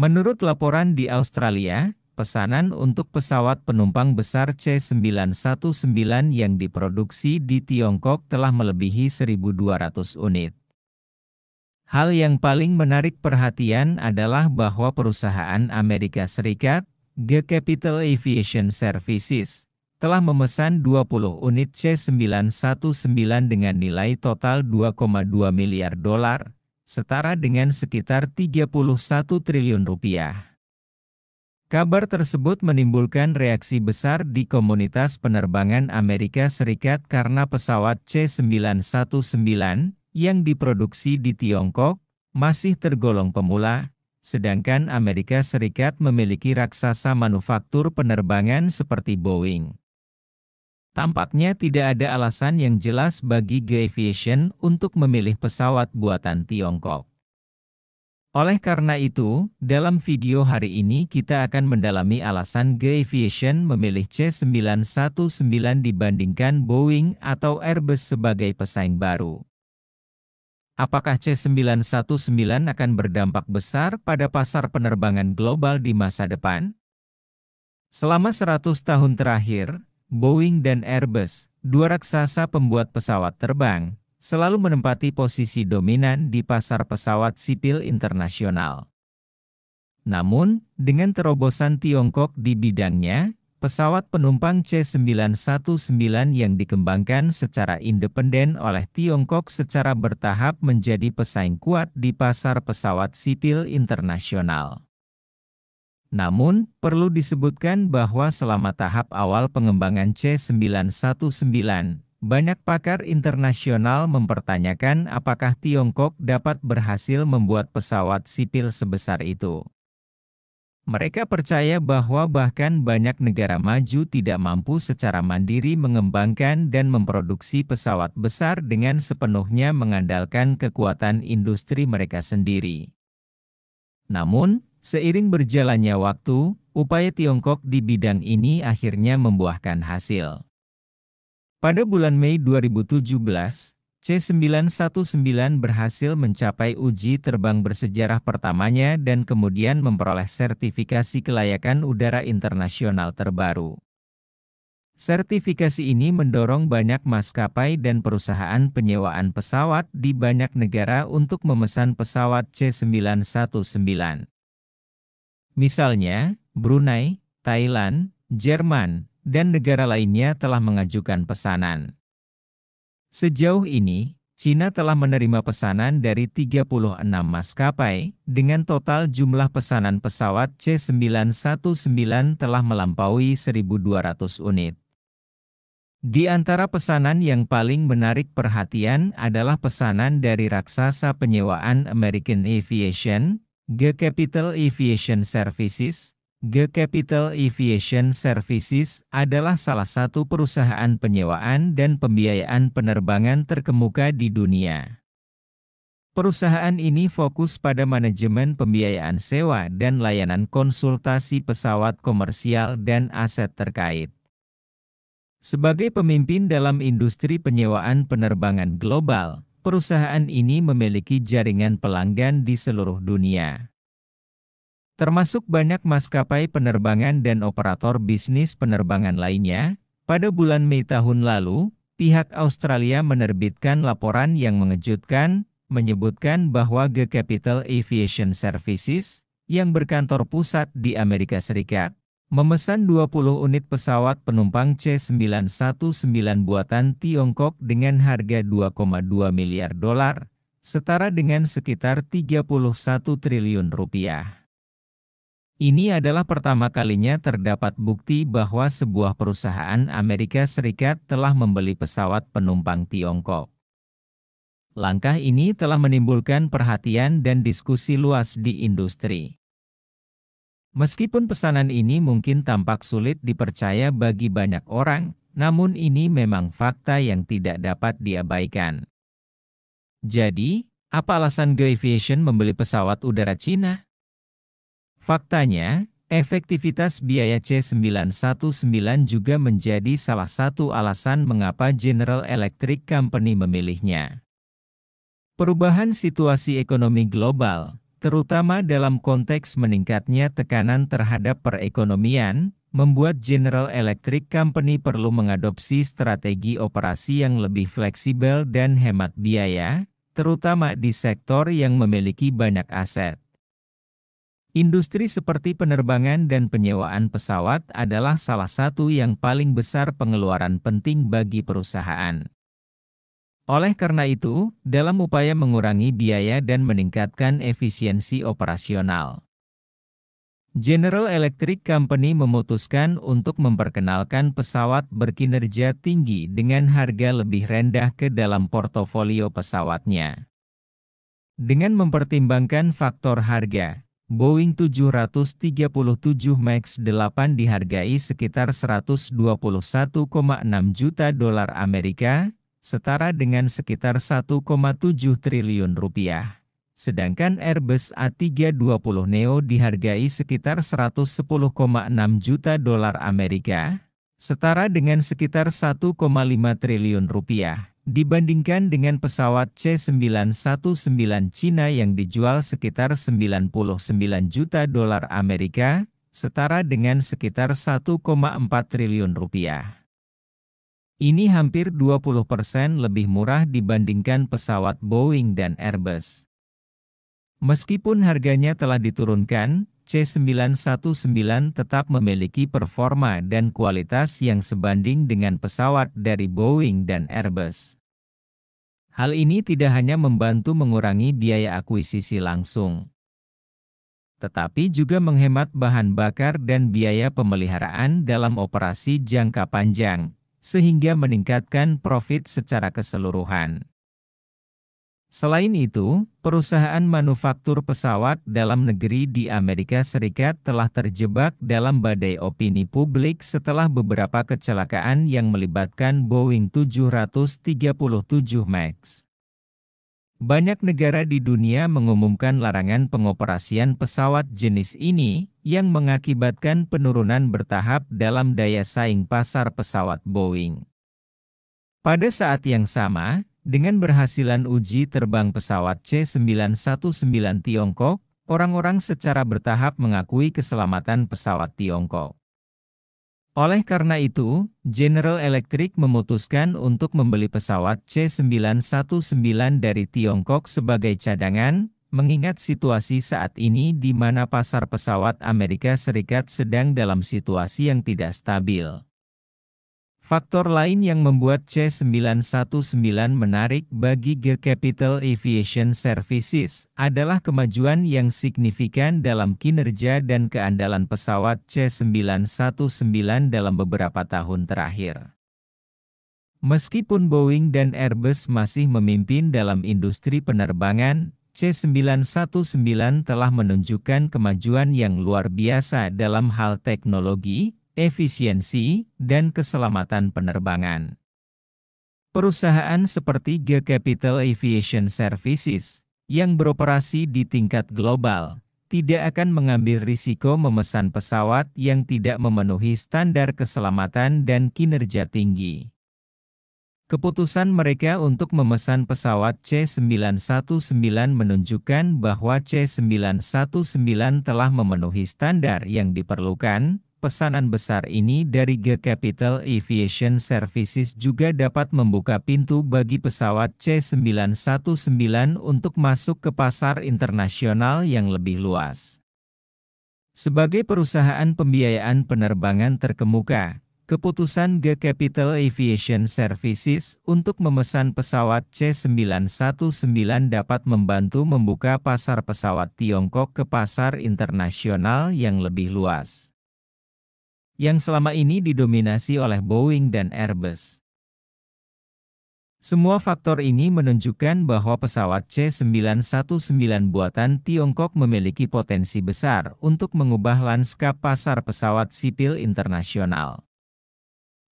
Menurut laporan di Australia, pesanan untuk pesawat penumpang besar C919 yang diproduksi di Tiongkok telah melebihi 1.200 unit. Hal yang paling menarik perhatian adalah bahwa perusahaan Amerika Serikat, G Capital Aviation Services, telah memesan 20 unit C919 dengan nilai total 2,2 miliar dolar, setara dengan sekitar 31 triliun rupiah. Kabar tersebut menimbulkan reaksi besar di komunitas penerbangan Amerika Serikat karena pesawat C919 yang diproduksi di Tiongkok masih tergolong pemula, sedangkan Amerika Serikat memiliki raksasa manufaktur penerbangan seperti Boeing. Tampaknya tidak ada alasan yang jelas bagi G Aviation untuk memilih pesawat buatan Tiongkok. Oleh karena itu, dalam video hari ini kita akan mendalami alasan G Aviation memilih C919 dibandingkan Boeing atau Airbus sebagai pesaing baru. Apakah C919 akan berdampak besar pada pasar penerbangan global di masa depan? Selama 100 tahun terakhir, Boeing dan Airbus, dua raksasa pembuat pesawat terbang, selalu menempati posisi dominan di pasar pesawat sipil internasional. Namun, dengan terobosan Tiongkok di bidangnya, pesawat penumpang C919 yang dikembangkan secara independen oleh Tiongkok secara bertahap menjadi pesaing kuat di pasar pesawat sipil internasional. Namun, perlu disebutkan bahwa selama tahap awal pengembangan C919, banyak pakar internasional mempertanyakan apakah Tiongkok dapat berhasil membuat pesawat sipil sebesar itu. Mereka percaya bahwa bahkan banyak negara maju tidak mampu secara mandiri mengembangkan dan memproduksi pesawat besar dengan sepenuhnya mengandalkan kekuatan industri mereka sendiri. Namun, seiring berjalannya waktu, upaya Tiongkok di bidang ini akhirnya membuahkan hasil. Pada bulan Mei 2017, C919 berhasil mencapai uji terbang bersejarah pertamanya dan kemudian memperoleh sertifikasi kelayakan udara internasional terbaru. Sertifikasi ini mendorong banyak maskapai dan perusahaan penyewaan pesawat di banyak negara untuk memesan pesawat C919. Misalnya, Brunei, Thailand, Jerman, dan negara lainnya telah mengajukan pesanan. Sejauh ini, Cina telah menerima pesanan dari 36 maskapai, dengan total jumlah pesanan pesawat C919 telah melampaui 1.200 unit. Di antara pesanan yang paling menarik perhatian adalah pesanan dari raksasa penyewaan American Aviation, G Capital Aviation Services. G Capital Aviation Services adalah salah satu perusahaan penyewaan dan pembiayaan penerbangan terkemuka di dunia. Perusahaan ini fokus pada manajemen pembiayaan sewa dan layanan konsultasi pesawat komersial dan aset terkait. Sebagai pemimpin dalam industri penyewaan penerbangan global, perusahaan ini memiliki jaringan pelanggan di seluruh dunia. Termasuk banyak maskapai penerbangan dan operator bisnis penerbangan lainnya. Pada bulan Mei tahun lalu, pihak Australia menerbitkan laporan yang mengejutkan, menyebutkan bahwa G Capital Aviation Services, yang berkantor pusat di Amerika Serikat, memesan 20 unit pesawat penumpang C919 buatan Tiongkok dengan harga 2,2 miliar dolar, setara dengan sekitar 31 triliun rupiah. Ini adalah pertama kalinya terdapat bukti bahwa sebuah perusahaan Amerika Serikat telah membeli pesawat penumpang Tiongkok. Langkah ini telah menimbulkan perhatian dan diskusi luas di industri. Meskipun pesanan ini mungkin tampak sulit dipercaya bagi banyak orang, namun ini memang fakta yang tidak dapat diabaikan. Jadi, apa alasan G Aviation membeli pesawat udara Cina? Faktanya, efektivitas biaya C919 juga menjadi salah satu alasan mengapa General Electric Company memilihnya. Perubahan situasi ekonomi global, terutama dalam konteks meningkatnya tekanan terhadap perekonomian, membuat General Electric Company perlu mengadopsi strategi operasi yang lebih fleksibel dan hemat biaya, terutama di sektor yang memiliki banyak aset. Industri seperti penerbangan dan penyewaan pesawat adalah salah satu yang paling besar pengeluaran penting bagi perusahaan. Oleh karena itu, dalam upaya mengurangi biaya dan meningkatkan efisiensi operasional, General Electric Company memutuskan untuk memperkenalkan pesawat berkinerja tinggi dengan harga lebih rendah ke dalam portofolio pesawatnya. Dengan mempertimbangkan faktor harga, Boeing 737 MAX 8 dihargai sekitar 121,6 juta dolar Amerika, setara dengan sekitar 1,7 triliun rupiah. Sedangkan Airbus A320neo dihargai sekitar 110,6 juta dolar Amerika, setara dengan sekitar 1,5 triliun rupiah, dibandingkan dengan pesawat C919 Cina yang dijual sekitar 99 juta dolar Amerika, setara dengan sekitar 1,4 triliun rupiah. Ini hampir 20% lebih murah dibandingkan pesawat Boeing dan Airbus. Meskipun harganya telah diturunkan, C919 tetap memiliki performa dan kualitas yang sebanding dengan pesawat dari Boeing dan Airbus. Hal ini tidak hanya membantu mengurangi biaya akuisisi langsung, tetapi juga menghemat bahan bakar dan biaya pemeliharaan dalam operasi jangka panjang, sehingga meningkatkan profit secara keseluruhan. Selain itu, perusahaan manufaktur pesawat dalam negeri di Amerika Serikat telah terjebak dalam badai opini publik setelah beberapa kecelakaan yang melibatkan Boeing 737 MAX. Banyak negara di dunia mengumumkan larangan pengoperasian pesawat jenis ini, yang mengakibatkan penurunan bertahap dalam daya saing pasar pesawat Boeing. Pada saat yang sama, dengan berhasilan uji terbang pesawat C919 Tiongkok, orang-orang secara bertahap mengakui keselamatan pesawat Tiongkok. Oleh karena itu, General Electric memutuskan untuk membeli pesawat C919 dari Tiongkok sebagai cadangan, mengingat situasi saat ini di mana pasar pesawat Amerika Serikat sedang dalam situasi yang tidak stabil. Faktor lain yang membuat C919 menarik bagi G Capital Aviation Services adalah kemajuan yang signifikan dalam kinerja dan keandalan pesawat C919 dalam beberapa tahun terakhir. Meskipun Boeing dan Airbus masih memimpin dalam industri penerbangan, C919 telah menunjukkan kemajuan yang luar biasa dalam hal teknologi, efisiensi, dan keselamatan penerbangan. Perusahaan seperti G Capital Aviation Services, yang beroperasi di tingkat global, tidak akan mengambil risiko memesan pesawat yang tidak memenuhi standar keselamatan dan kinerja tinggi. Keputusan mereka untuk memesan pesawat C919 menunjukkan bahwa C919 telah memenuhi standar yang diperlukan. Pesanan besar ini dari G Capital Aviation Services juga dapat membuka pintu bagi pesawat C919 untuk masuk ke pasar internasional yang lebih luas. Sebagai perusahaan pembiayaan penerbangan terkemuka, keputusan G Capital Aviation Services untuk memesan pesawat C919 dapat membantu membuka pasar pesawat Tiongkok ke pasar internasional yang lebih luas, yang selama ini didominasi oleh Boeing dan Airbus. Semua faktor ini menunjukkan bahwa pesawat C919 buatan Tiongkok memiliki potensi besar untuk mengubah lanskap pasar pesawat sipil internasional.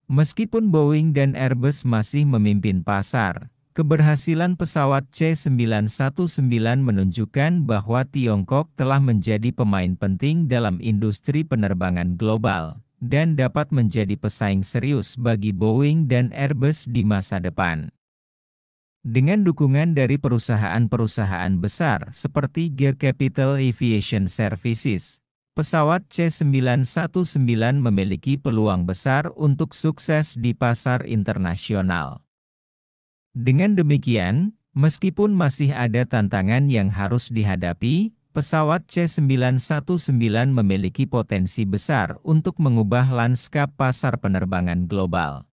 Meskipun Boeing dan Airbus masih memimpin pasar, keberhasilan pesawat C919 menunjukkan bahwa Tiongkok telah menjadi pemain penting dalam industri penerbangan global, dan dapat menjadi pesaing serius bagi Boeing dan Airbus di masa depan. Dengan dukungan dari perusahaan-perusahaan besar seperti Gear Capital Aviation Services, pesawat C919 memiliki peluang besar untuk sukses di pasar internasional. Dengan demikian, meskipun masih ada tantangan yang harus dihadapi, pesawat C919 memiliki potensi besar untuk mengubah lanskap pasar penerbangan global.